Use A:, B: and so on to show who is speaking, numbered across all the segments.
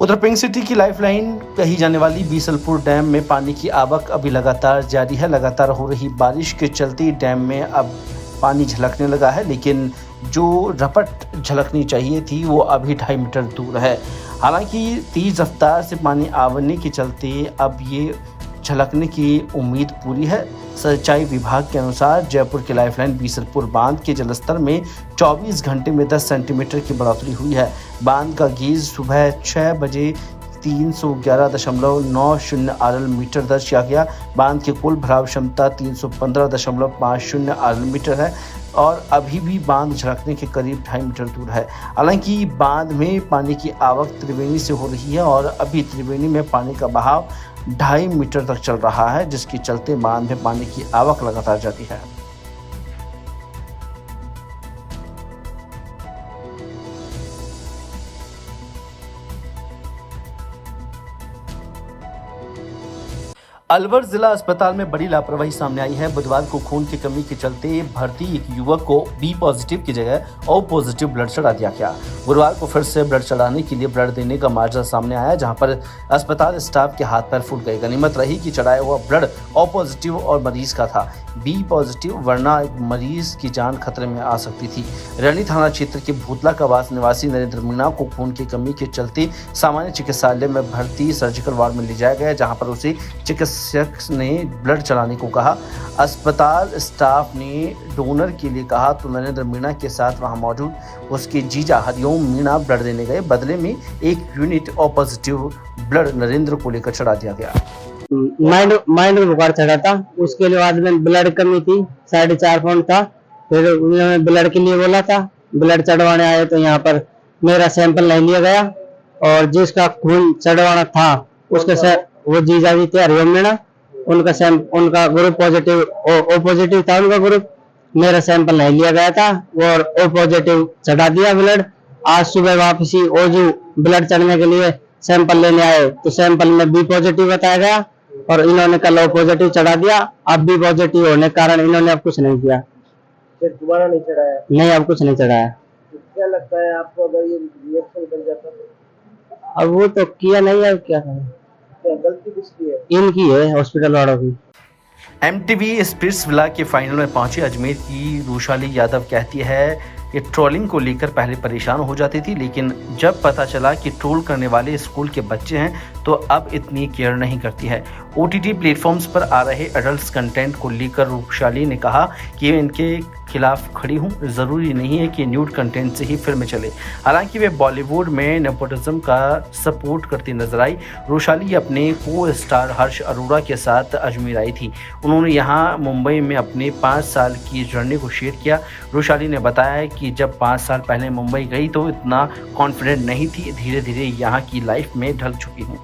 A: उधर pink city की lifeline कही जाने वाली बीसलपुर डैम में पानी की आवक अभी लगातार जारी है। लगातार हो रही बारिश के चलते डैम में अब पानी झलकने लगा है, लेकिन जो रपट झलकनी चाहिए थी वो अभी 2.5 मीटर दूर है। हालांकि तेज रफ्तार से पानी आवने के चलते अब ये झलकने की उम्मीद पूरी है। सिंचाई विभाग के अनुसार जयपुर के लाइफलाइन बीसलपुर बांध के जलस्तर में 24 घंटे में 10 सेंटीमीटर की बढ़ोतरी हुई है। बांध का गेज सुबह 6 बजे 311.90 आरएल मीटर दर्ज किया गया। बांध की कुल भराव क्षमता 315.50 आरएल मीटर है और अभी भी बांध झलकने के करीब 2.5 मीटर दूर है। हालांकि बांध में पानी की आवक त्रिवेणी से हो रही है और अभी त्रिवेणी में पानी का बहाव 2.5 मीटर तक चल रहा है, जिसके चलते बांध में पानी की आवक लगातार जारी है। अलवर जिला अस्पताल में बड़ी लापरवाही सामने आई है। बुधवार को खून की कमी के चलते भर्ती एक युवक को बी पॉजिटिव की जगह ओ पॉजिटिव ब्लड चढ़ा दिया गया। गुरुवार को फिर से ब्लड चढ़ाने के लिए ब्लड देने का माजरा सामने आया, जहां पर अस्पताल स्टाफ के हाथ पैर फूट गए। गनीमत रही कि चढ़ाया हुआ ब्लड ओ पॉजिटिव और मरीज का था बी पॉजिटिव, वरना एक मरीज की जान खतरे में आ सकती थी। रैनी थाना क्षेत्र के भूतला कवास निवासी नरेंद्र मीणा को खून की कमी के चलते सामान्य चिकित्सालय में भर्ती सर्जिकल वार्ड में ले जाया गया, जहां पर उसे चिकित्सक ने ब्लड चढ़ाने को कहा। अस्पताल स्टाफ ने डोनर के लिए कहा तो नरेंद्र मीणा के साथ वहां मौजूद उसके जीजा हरिओम मीणा ब्लड देने गए। बदले में 1 unit O positive blood Narendra को लेकर चढ़ा दिया गया।
B: माइंड बुखार चढ़ा था, उसके बाद में ब्लड कमी थी, 4.5 पाउंड था। फिर उन्होंने ब्लड के लिए बोला था, ब्लड चढ़वाने आए तो यहाँ पर मेरा सैंपल नहीं लिया गया और जिसका खून चढ़वाना था उसके वो जीजा जी थे हरिओम मीणा, उनका ग्रुप पॉजिटिव ओ पॉजिटिव था उनका ग्रुप। मेरा सैंपल नहीं लिया गया था और ओ पॉजिटिव चढ़ा दिया ब्लड। आज सुबह वापसी ओजू ब्लड चढ़ने के लिए सैंपल लेने आए तो सैंपल में बी पॉजिटिव बताया गया और इन्होंने कल ओ पॉजिटिव चढ़ा दिया। अब बी पॉजिटिव होने के कारण इन्होंने अब कुछ नहीं किया।
C: फिर दोबारा नहीं चढ़ाया?
B: नहीं, अब कुछ नहीं चढ़ाया।
C: तो क्या लगता है आपको अगर ये रिएक्शन बन जाता तो?
B: अब वो तो किया नहीं है, अब क्या करें।
C: क्या गलती किसकी है?
B: इनकी है, हॉस्पिटल वालों की।
A: MTV स्पिट्सविला के फाइनल में पहुंची अजमेर की रूशाली यादव कहती है कि ट्रोलिंग को लेकर पहले परेशान हो जाती थी, लेकिन जब पता चला कि ट्रोल करने वाले स्कूल के बच्चे हैं तो अब इतनी केयर नहीं करती है। OTT प्लेटफॉर्म्स पर आ रहे एडल्ट कंटेंट को लेकर रूपशाली ने कहा कि इनके खिलाफ खड़ी हूँ। जरूरी नहीं है कि न्यूड कंटेंट से ही फिल्में चले। हालांकि वे बॉलीवुड में नेपोटिज्म का सपोर्ट करती नजर आई। रूशाली अपने को स्टार हर्ष अरोड़ा के साथ अजमेर आई थी। उन्होंने यहाँ मुंबई में अपने 5 साल की जर्नी को शेयर किया। रूशाली ने बताया कि जब 5 साल पहले मुंबई गई तो इतना कॉन्फिडेंट नहीं थी, धीरे धीरे यहाँ की लाइफ में ढल चुकी हूँ।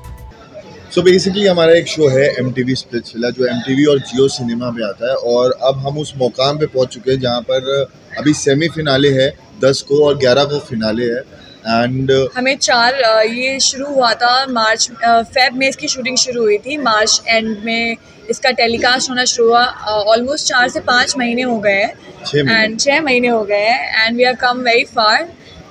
D: सो बेसिकली हमारा एक शो है MTV स्पिट्सविला, जो MTV और जियो सिनेमा पे आता है और अब हम उस मुकाम पे पहुंच चुके हैं जहां पर अभी सेमी फिनाले है 10 को और 11 को फिनाले है। एंड
E: हमें ये शुरू हुआ था मार्च फेब में इसकी शूटिंग शुरू हुई थी। मार्च एंड में इसका टेलीकास्ट होना शुरू हुआ। ऑलमोस्ट 4 से 5 महीने हो गए हैं एंड 6 महीने हो गए हैं and we are come very far.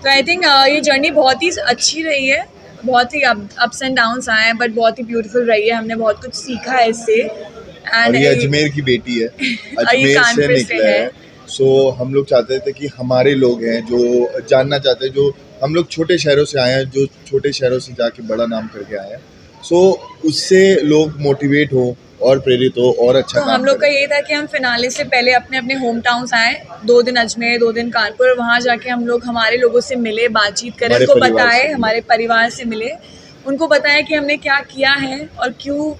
E: तो आई थिंक ये जर्नी बहुत ही अच्छी रही है। बहुत ही अप्स एंड डाउन्स आए हैं बट बहुत ही ब्यूटीफुल रही है। हमने बहुत कुछ सीखा है इससे।
D: एंड ये अजमेर की बेटी है, अजमेर से निकला है। सो हम लोग चाहते थे कि हमारे लोग हैं जो जानना चाहते हैं, जो हम लोग छोटे शहरों से आए हैं, जो छोटे शहरों से जाके बड़ा नाम करके आए हैं, सो उससे लोग मोटिवेट हो और प्रेरित हो और अच्छा।
E: तो हम लोग का ये था कि हम फिनाले से पहले अपने अपने होम टाउन्स आए, 2 दिन अजमेर 2 दिन कानपुर। वहाँ जाके हम लोग हमारे लोगों से मिले, बातचीत करें, उनको बताए, हमारे परिवार से मिले, उनको बताया कि हमने क्या किया है और क्यों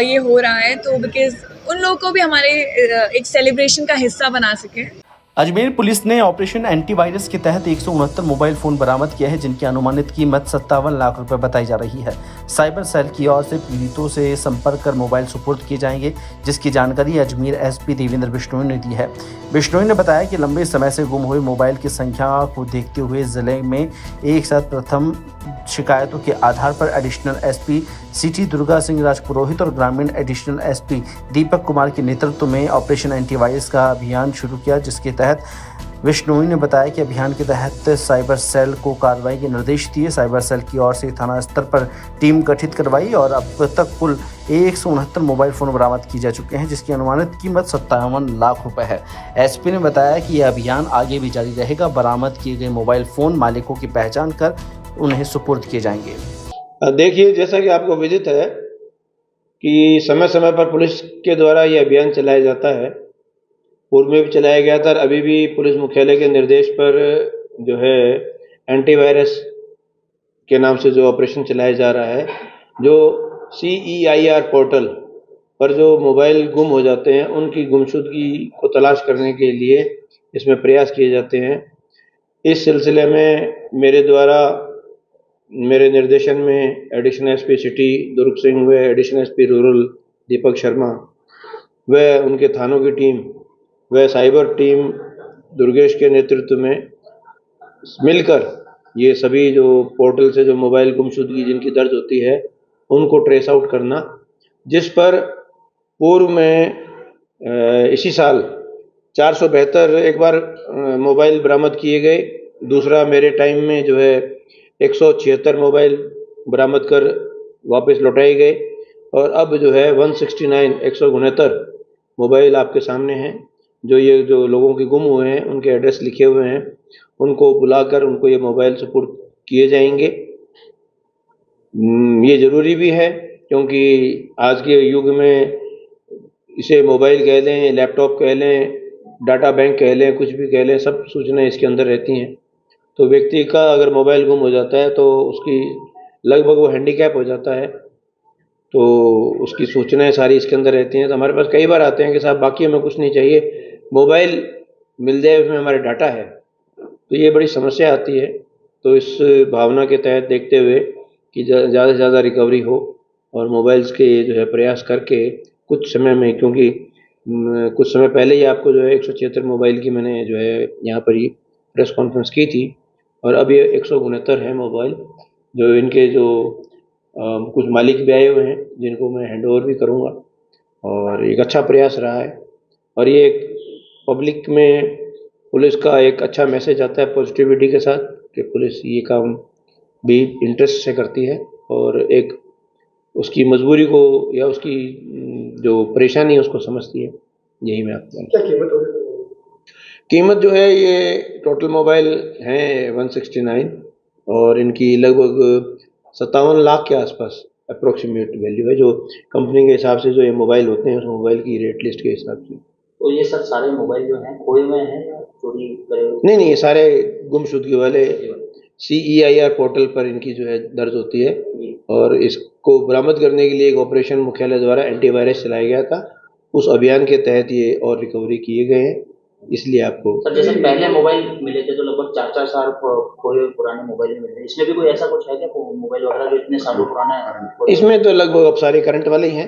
E: ये हो रहा है। तो बिकॉज उन लोगों को भी हमारे एक सेलिब्रेशन का हिस्सा बना सके।
A: अजमेर पुलिस ने ऑपरेशन एंटीवायरस के तहत 169 मोबाइल फोन बरामद किया है, जिनकी अनुमानित कीमत 57 लाख रुपए बताई जा रही है। साइबर सेल की ओर से पीड़ितों से संपर्क कर मोबाइल सुपुर्द किए जाएंगे, जिसकी जानकारी अजमेर SP देवेंद्र बिश्नोई ने दी है। बिश्नोई ने बताया कि लंबे समय से गुम हुए मोबाइल की संख्या को देखते हुए जिले में एक साथ प्रथम शिकायतों के आधार पर additional SP city Durga Singh Rajpurohit और ग्रामीण एडिशनल SP दीपक कुमार के नेतृत्व में ऑपरेशन एंटीवायरस का अभियान शुरू किया, जिसके तहत विश्नोई ने बताया कि अभियान के तहत साइबर सेल को कार्रवाई के निर्देश दिए। साइबर सेल की ओर से थाना स्तर पर टीम गठित करवाई और अब तक कुल 169 मोबाइल फ़ोन बरामद किए जा चुके हैं, जिसकी अनुमानित कीमत 57 लाख रुपए है। एसपी ने बताया कि यह अभियान आगे भी जारी रहेगा। बरामद किए गए मोबाइल फ़ोन मालिकों की पहचान कर उन्हें सुपुर्द किए जाएंगे।
F: देखिए, जैसा कि आपको विदित है कि समय समय पर पुलिस के द्वारा ये अभियान चलाया जाता है। पूर्व में भी चलाया गया था, अभी भी पुलिस मुख्यालय के निर्देश पर जो है एंटीवायरस के नाम से जो ऑपरेशन चलाया जा रहा है, जो CEIR पोर्टल पर जो मोबाइल गुम हो जाते हैं उनकी गुमशुदगी को तलाश करने के लिए इसमें प्रयास किए जाते हैं। इस सिलसिले में मेरे द्वारा मेरे निर्देशन में एडिशनल एसपी सिटी दुर्ग सिंह व additional SP rural Deepak Sharma व उनके थानों की टीम व साइबर टीम दुर्गेश के नेतृत्व में मिलकर ये सभी जो पोर्टल से जो मोबाइल गुमशुदगी जिनकी दर्ज होती है उनको ट्रेस आउट करना, जिस पर पूर्व में इसी साल 472 एक बार मोबाइल बरामद किए गए। दूसरा मेरे टाइम में जो है 176 मोबाइल बरामद कर वापस लौटाए गए और अब जो है 169 मोबाइल आपके सामने हैं। जो लोगों के गुम हुए हैं उनके एड्रेस लिखे हुए हैं, उनको बुलाकर उनको ये मोबाइल सुपुर्द किए जाएंगे। ये ज़रूरी भी है क्योंकि आज के युग में इसे मोबाइल कह लें, लैपटॉप कह लें, डाटा बैंक कह लें, कुछ भी कह लें, सब सूचनाएं इसके अंदर रहती हैं। तो व्यक्ति का अगर मोबाइल गुम हो जाता है तो उसकी लगभग वो हैंडीकैप हो जाता है, तो उसकी सूचनाएं सारी इसके अंदर रहती हैं। तो हमारे पास कई बार आते हैं कि साहब बाकी हमें कुछ नहीं चाहिए, मोबाइल मिल जाए उसमें हमारे डाटा है, तो ये बड़ी समस्या आती है। तो इस भावना के तहत देखते हुए कि ज़्यादा से ज़्यादा रिकवरी हो और मोबाइल्स के जो है प्रयास करके कुछ समय में, क्योंकि कुछ समय पहले ही आपको जो है 176 मोबाइल की मैंने जो है यहाँ पर ही प्रेस कॉन्फ्रेंस की थी और अब ये 169 है मोबाइल, जो इनके जो कुछ मालिक भी आए हुए हैं जिनको मैं हैंडओवर भी करूँगा। और एक अच्छा प्रयास रहा है और ये एक पब्लिक में पुलिस का एक अच्छा मैसेज आता है पॉजिटिविटी के साथ कि पुलिस ये काम भी इंटरेस्ट से करती है और एक उसकी मजबूरी को या उसकी जो परेशानी है उसको समझती है। यही मैं आपको क्या कीमत जो है, ये टोटल मोबाइल हैं 169 और इनकी लगभग 57 लाख के आसपास अप्रोक्सीमेट वैल्यू है, जो कंपनी के हिसाब से जो ये मोबाइल होते हैं उस मोबाइल की रेट लिस्ट के हिसाब से।
G: तो ये सर सारे मोबाइल जो हैं खोए हुए हैं या चोरी करे हुए?
F: नहीं, ये सारे गुमशुदगी वाले CEIR पोर्टल पर इनकी जो है दर्ज होती है और इसको बरामद करने के लिए एक ऑपरेशन मुख्यालय द्वारा एंटीवायरस चलाया गया था। उस अभियान के तहत ये और रिकवरी किए गए हैं, इसलिए आपको
G: सर जैसे पहले मोबाइल मिले थे तो लगभग 4-4 साल खोए पुराने मोबाइल मिले थे, इसमें भी कोई ऐसा कुछ है क्या मोबाइल वगैरह जो इतने सालों पुराना?
F: इसमें तो लगभग अब सारे करंट वाले ही हैं,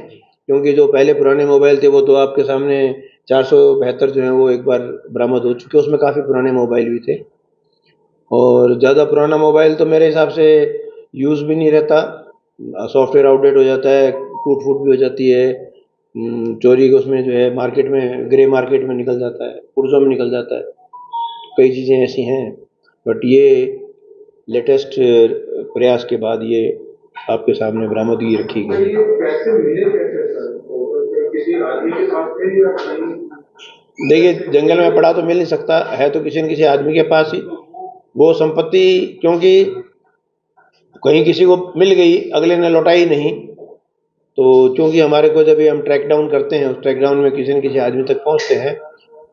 F: क्योंकि जो पहले पुराने मोबाइल थे वो तो आपके सामने 472 जो हैं वो एक बार बरामद हो चुके, उसमें काफ़ी पुराने मोबाइल भी थे। और ज़्यादा पुराना मोबाइल तो मेरे हिसाब से यूज़ भी नहीं रहता, सॉफ्टवेयर आउटडेट हो जाता है, टूट फूट भी हो जाती है, चोरी के उसमें जो है मार्केट में, ग्रे मार्केट में निकल जाता है, पुर्जों में निकल जाता है, कई चीज़ें ऐसी हैं। बट ये लेटेस्ट प्रयास के बाद ये आपके सामने बरामदगी रखी गई। देखिए, जंगल में पड़ा तो मिल नहीं सकता है, तो किसी न किसी आदमी के पास ही वो संपत्ति, क्योंकि कहीं किसी को मिल गई अगले ने लौटाई नहीं, तो क्योंकि हमारे को जब हम ट्रैक डाउन करते हैं उस ट्रैक डाउन में किसी न किसी आदमी तक पहुंचते हैं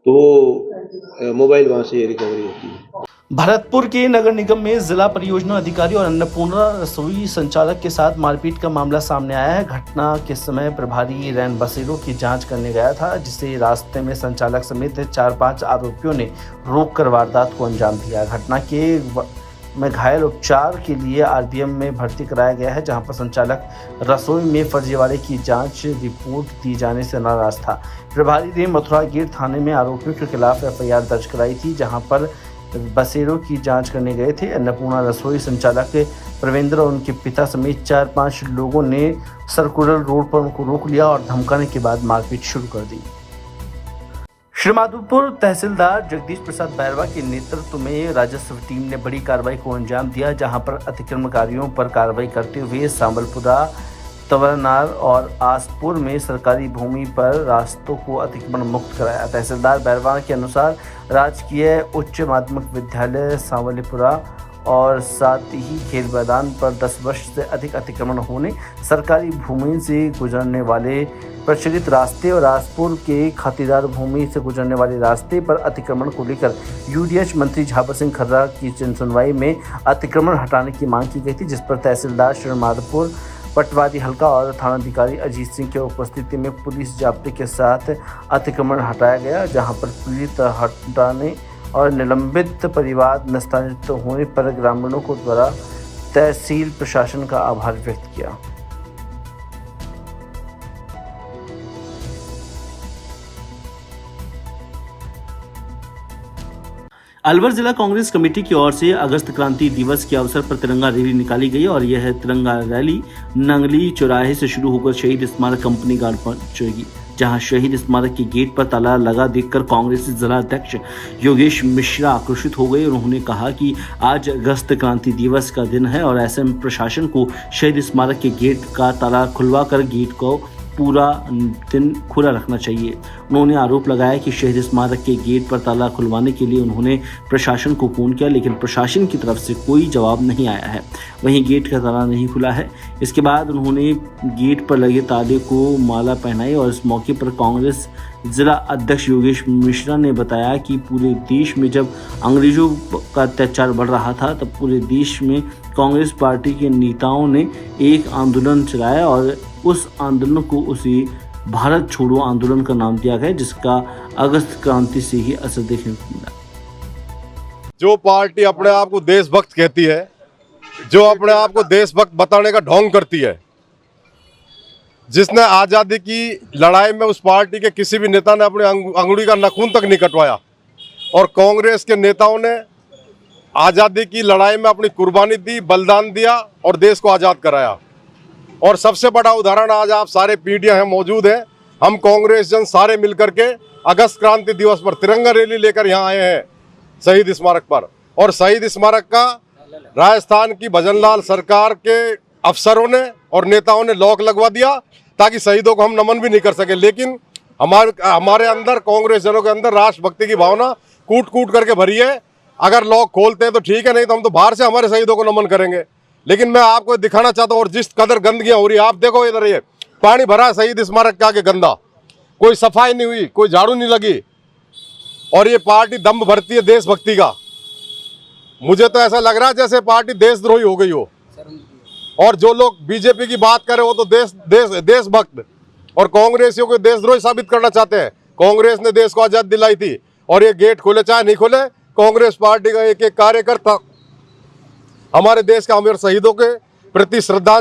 F: तो वो मोबाइल वहाँ से रिकवरी होती है।
A: भरतपुर के नगर निगम में जिला परियोजना अधिकारी और अन्नपूर्णा रसोई संचालक के साथ मारपीट का मामला सामने आया है। घटना के समय प्रभारी रैन बसेरों की जांच करने गया था, जिसे रास्ते में संचालक समेत 4-5 आरोपियों ने रोककर वारदात को अंजाम दिया। घटना के में घायल उपचार के लिए आरबीएम में भर्ती कराया गया है, जहां पर संचालक रसोई में फर्जीवाड़े की जांच रिपोर्ट दी जाने से नाराज था। प्रभारी ने मथुरा गेट थाने में आरोपियों के खिलाफ एफआईआर दर्ज कराई थी, जहां पर बसेरों की जांच करने गए थे। अन्नपूर्णा रसोई संचालक प्रवेंद्र और उनके पिता समेत 4-5 लोगों ने सर्कुलर रोड पर उनको रोक लिया और धमकाने के बाद मारपीट शुरू कर दी। श्रीमाधोपुर तहसीलदार जगदीश प्रसाद बैरवा के नेतृत्व में राजस्व टीम ने बड़ी कार्रवाई को अंजाम दिया, जहां पर अतिक्रमणकारियों पर कार्रवाई करते हुए सांबलपुरा, तवरनार और आसपुर में सरकारी भूमि पर रास्तों को अतिक्रमण मुक्त कराया। तहसीलदार बैरवा के अनुसार राजकीय उच्च माध्यमिक विद्यालय सांबलपुरा और साथ ही खेल मैदान पर 10 वर्ष से अधिक अतिक्रमण होने, सरकारी भूमि से गुजरने वाले प्रचलित रास्ते और आसपुर के खातेदार भूमि से गुजरने वाले रास्ते पर अतिक्रमण को लेकर यूडीएच मंत्री झापर सिंह खर्रा की जनसुनवाई में अतिक्रमण हटाने की मांग की गई थी, जिस पर तहसीलदार श्रीमाधोपुर, पटवारी हल्का और थानाधिकारी अजीत सिंह के उपस्थिति में पुलिस जाब्ते के साथ अतिक्रमण हटाया गया, जहां पर पीड़ित हटाने और निलंबित परिवार निस्तारित होने पर ग्रामीणों को द्वारा तहसील प्रशासन का आभार व्यक्त किया। अलवर जिला कांग्रेस कमेटी की ओर से अगस्त क्रांति दिवस के अवसर पर तिरंगा रैली निकाली गई और यह तिरंगा रैली नंगली चौराहे से शुरू होकर शहीद स्मारक कंपनी गार्ड पहुंचेगी, जहां शहीद स्मारक के गेट पर ताला लगा देखकर कांग्रेस जिला अध्यक्ष योगेश मिश्रा आक्रोशित हो गए। उन्होंने कहा कि आज अगस्त क्रांति दिवस का दिन है और ऐसे में प्रशासन को शहीद स्मारक के गेट का ताला खुलवाकर गेट को पूरा दिन खुला रखना चाहिए। उन्होंने आरोप लगाया कि शहीद स्मारक के गेट पर ताला खुलवाने के लिए उन्होंने प्रशासन को फोन किया, लेकिन प्रशासन की तरफ से कोई जवाब नहीं आया है। वहीं गेट का ताला नहीं खुला है। इसके बाद उन्होंने गेट पर लगे ताले को माला पहनाई और इस मौके पर कांग्रेस जिला अध्यक्ष योगेश मिश्रा ने बताया कि पूरे देश में जब अंग्रेजों का अत्याचार बढ़ रहा था, तब पूरे देश में कांग्रेस पार्टी के नेताओं ने एक आंदोलन चलाया और उस आंदोलन को उसी भारत छोड़ो आंदोलन का नाम दिया गया, जिसका अगस्त क्रांति से ही असर देखने को मिला।
H: जो पार्टी अपने आप को देशभक्त कहती है, जो अपने आप को देशभक्त बताने का ढोंग करती है, जिसने आज़ादी की लड़ाई में उस पार्टी के किसी भी नेता ने अपनी अंगुली का नाखून तक नहीं कटवाया और कांग्रेस के नेताओं ने आज़ादी की लड़ाई में अपनी कुर्बानी दी, बलिदान दिया और देश को आज़ाद कराया। और सबसे बड़ा उदाहरण आज आप सारे पीढ़ियां हैं मौजूद हैं। हम कांग्रेस जन सारे मिलकर के अगस्त क्रांति दिवस पर तिरंगा रैली लेकर यहाँ आए हैं शहीद स्मारक पर। और शहीद स्मारक का राजस्थान की भजनलाल सरकार के अफसरों ने और नेताओं ने लॉक लगवा दिया ताकि शहीदों को हम नमन भी नहीं कर सके। लेकिन हमारे अंदर, कांग्रेस जनों के अंदर राष्ट्रभक्ति की भावना कूट कूट करके भरी है। अगर लॉक खोलते हैं तो ठीक है, नहीं तो हम तो बाहर से हमारे शहीदों को नमन करेंगे। लेकिन मैं आपको दिखाना चाहता हूँ, और जिस कदर गंदगियां हो रही है, आप देखो इधर ये पानी भरा शहीद स्मारक के आगे गंदा, कोई सफाई नहीं हुई, कोई झाड़ू नहीं लगी और ये पार्टी दम भरती है देशभक्ति का। मुझे तो ऐसा लग रहा है जैसे पार्टी देशद्रोही हो गई हो। और जो लोग बीजेपी की बात कर रहे हो तो देशभक्त और कांग्रेसियों को देशद्रोही साबित करना चाहते हैं। कांग्रेस ने देश को आजाद दिलाई थी और ये गेट खोले चाहे नहीं खोले, कांग्रेस पार्टी का एक एक कार्यकर्ता हमारे देश का अमर शहीदों के प्रति श्रद्धा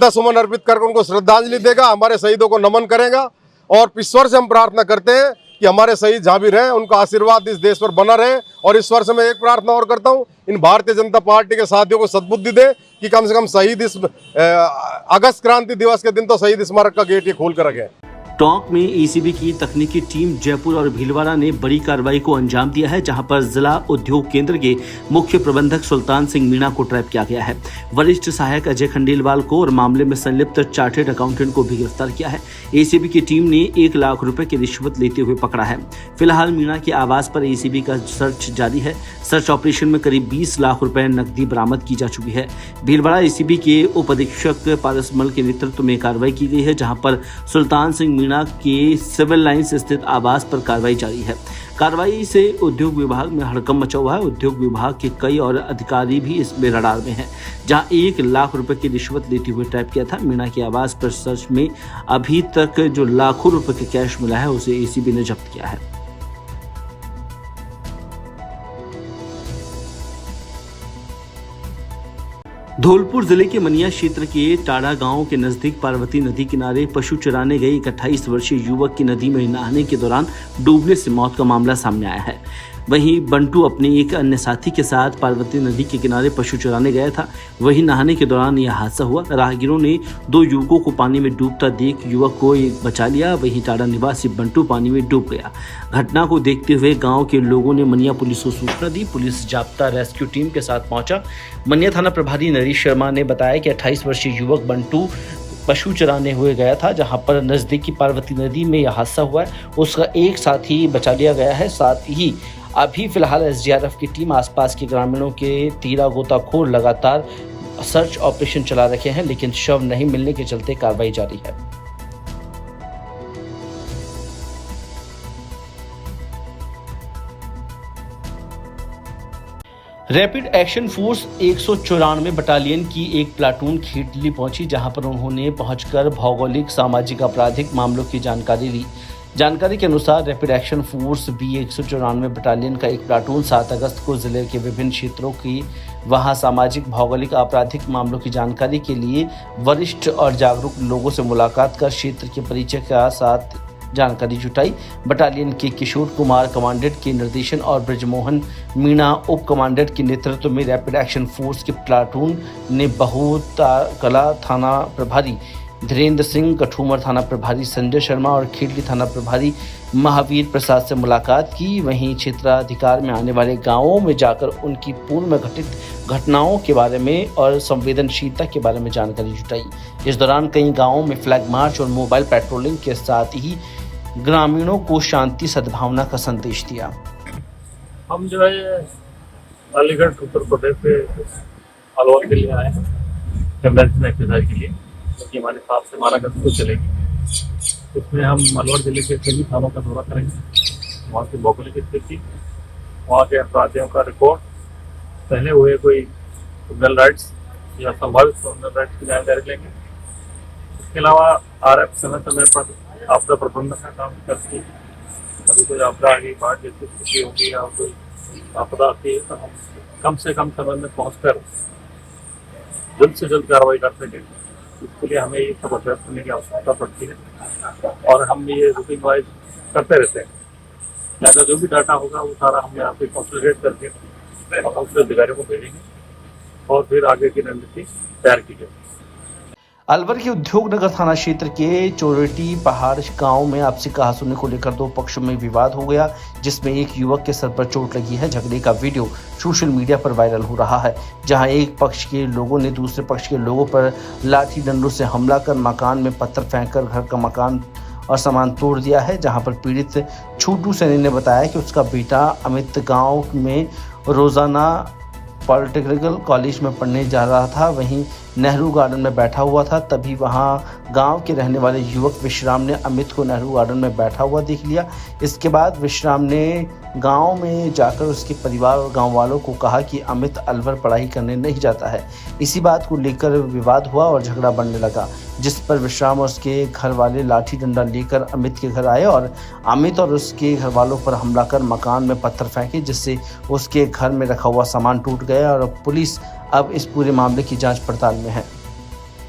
H: सुमन अर्पित करके उनको श्रद्धांजलि देगा, हमारे शहीदों को नमन करेगा। और ईश्वर से हम प्रार्थना करते हैं कि हमारे शहीद जहाँ भी रहें उनका आशीर्वाद इस देश पर बना रहे। और ईश्वर से मैं एक प्रार्थना और करता हूँ, इन भारतीय जनता पार्टी के साथियों को सद्बुद्धि दे कि कम से कम शहीद इस अगस्त क्रांति दिवस के दिन तो शहीद स्मारक का गेट ये खोल कर रखें।
A: टोंक में एसीबी की तकनीकी टीम जयपुर और भीलवाड़ा ने बड़ी कार्रवाई को अंजाम दिया है, जहां पर जिला उद्योग केंद्र के मुख्य प्रबंधक सुल्तान सिंह मीणा को ट्रैप किया गया है। वरिष्ठ सहायक अजय खंडेलवाल को और मामले में संलिप्त चार्टेड अकाउंटेंट को भी गिरफ्तार किया है। एसीबी की टीम ने 1 लाख रुपए की रिश्वत लेते हुए पकड़ा है। फिलहाल मीणा के आवास पर एसीबी का सर्च जारी है। सर्च ऑपरेशन में करीब 20 लाख रुपए नकदी बरामद की जा चुकी है। भीलवाड़ा एसीबी के उप अधीक्षक पारसमल के नेतृत्व में कार्रवाई की गई है, जहां पर सुल्तान सिंह मीणा के सिविल लाइंस स्थित आवास पर कार्रवाई जारी है। कार्रवाई से उद्योग विभाग में हड़कंप मचा हुआ है। उद्योग विभाग के कई और अधिकारी भी इसमें रडार में हैं, जहां 1 लाख रुपए की रिश्वत लेते हुए ट्रैप किया था। मीणा के आवास पर सर्च में अभी तक जो लाखों रुपए के कैश मिला है उसे एसीबी ने जब्त किया है। धौलपुर जिले के मनिया क्षेत्र के टाड़ा गांव के नजदीक पार्वती नदी किनारे पशु चराने गए एक 28 वर्षीय युवक की नदी में नहाने के दौरान डूबने से मौत का मामला सामने आया है। वहीं बंटू अपने एक अन्य साथी के साथ पार्वती नदी के किनारे पशु चराने गया था। वहीं नहाने के दौरान यह हादसा हुआ। राहगीरों ने 2 युवकों को पानी में डूबता देख युवक को बचा लिया। वहीं टाड़ा निवासी बंटू पानी में डूब गया। घटना को देखते हुए गांव के लोगों ने मनिया पुलिस को सूचना दी। पुलिस जाब्ता रेस्क्यू टीम के साथ पहुंचा। मनिया थाना प्रभारी नरेश शर्मा ने बताया कि 28 वर्षीय युवक बंटू पशु चराने हुए गया था, जहां पर नजदीकी पार्वती नदी में यह हादसा हुआ है। उसका एक साथी बचा लिया गया है। साथ ही अभी फिलहाल एसडीआरएफ की टीम आसपास के ग्रामीणों के तीरा गोताखोर लगातार सर्च ऑपरेशन चला रखे हैं, लेकिन शव नहीं मिलने के चलते कार्रवाई जारी है। रैपिड एक्शन फोर्स 194 बटालियन की एक प्लाटून खेतली पहुंची, जहां पर उन्होंने पहुंचकर भौगोलिक सामाजिक आपराधिक मामलों की जानकारी ली। जानकारी के अनुसार rapid action force B194 battalion का एक प्लाटून 7 अगस्त को जिले के विभिन्न क्षेत्रों की वहां सामाजिक भौगोलिक आपराधिक मामलों की जानकारी के लिए वरिष्ठ और जागरूक लोगों से मुलाकात कर क्षेत्र के परिचय के साथ जानकारी जुटाई। बटालियन के किशोर कुमार कमांडेंट के निर्देशन और ब्रजमोहन मीणा उप कमांडेंट के नेतृत्व में रैपिड एक्शन फोर्स के प्लाटून ने बहुताकला थाना प्रभारी धीरेन्द्र सिंह, कठूमर थाना प्रभारी संजय शर्मा और खेतली थाना प्रभारी महावीर प्रसाद से मुलाकात की। वहीं क्षेत्राधिकार में आने वाले गांवों में जाकर उनकी पूर्व में घटित घटनाओं के बारे में और संवेदनशीलता के बारे में जानकारी जुटाई। इस दौरान कई गांवों में फ्लैग मार्च और मोबाइल पेट्रोलिंग के साथ ही ग्रामीणों को शांति सद्भावना का संदेश दिया।
I: हम जो है अलीगढ़ उत्तर प्रदेश से अलवर के लिए आए हैं कन्वेंशन एक्सरसाइज के लिए, क्योंकि हमारे 7 से 12 अगस्त को चलेगी। इसमें हम अलवर जिले के सभी थानों का दौरा करेंगे, वहाँ की भौगोलिक स्थिति, वहाँ के अपराधियों का रिकॉर्ड, पहले हुए कोई क्रिमिनल राइट्स या संभावित क्रिमिनल राइट्स की जानकारी लेंगे। इसके अलावा RF समय समय पर आपदा प्रबंधन का काम करती है। कभी कोई आपदा आ गई, बाढ़ जैसी स्थिति होगी या कोई आपदा आती है तो हम कम से कम समय में पहुँचकर जल्द से जल्द कार्रवाई कर सकें। इसके लिए हमें ये सब अभ्यास करने की आवश्यकता पड़ती है और हम ये रूटीन वाइज करते रहते हैं। लिहाजा जो भी डाटा होगा वो सारा हम यहाँ पे कंसोलिडेट करके और उसके अधिकारियों को भेजेंगे और फिर आगे की रणनीति तैयार की जाएगी।
A: अलवर के उद्योगनगर थाना क्षेत्र के चोरेटी पहाड़ गांव में आपसी कहासुनी को लेकर 2 पक्षों में विवाद हो गया, जिसमें एक युवक के सर पर चोट लगी है। झगड़े का वीडियो सोशल मीडिया पर वायरल हो रहा है, जहां एक पक्ष के लोगों ने दूसरे पक्ष के लोगों पर लाठी डंडों से हमला कर मकान में पत्थर फेंककर घर का मकान और सामान तोड़ दिया है। जहां पर पीड़ित छोटू सैनी ने बताया कि उसका बेटा अमित गाँव में रोजाना पॉलिटेक्निकल कॉलेज में पढ़ने जा रहा था, वहीं नेहरू गार्डन में बैठा हुआ था। तभी वहां गांव के रहने वाले युवक विश्राम ने अमित को नेहरू गार्डन में बैठा हुआ देख लिया। इसके बाद विश्राम ने गांव में जाकर उसके परिवार और गांव वालों को कहा कि अमित अलवर पढ़ाई करने नहीं जाता है। इसी बात को लेकर विवाद हुआ और झगड़ा बढ़ने लगा, जिस पर विश्राम और उसके घर वाले लाठी डंडा लेकर अमित के घर आए और अमित और उसके घर वालों पर हमला कर मकान में पत्थर फेंके, जिससे उसके घर में रखा हुआ सामान टूट गया और पुलिस अब इस पूरे मामले की जांच पड़ताल में है।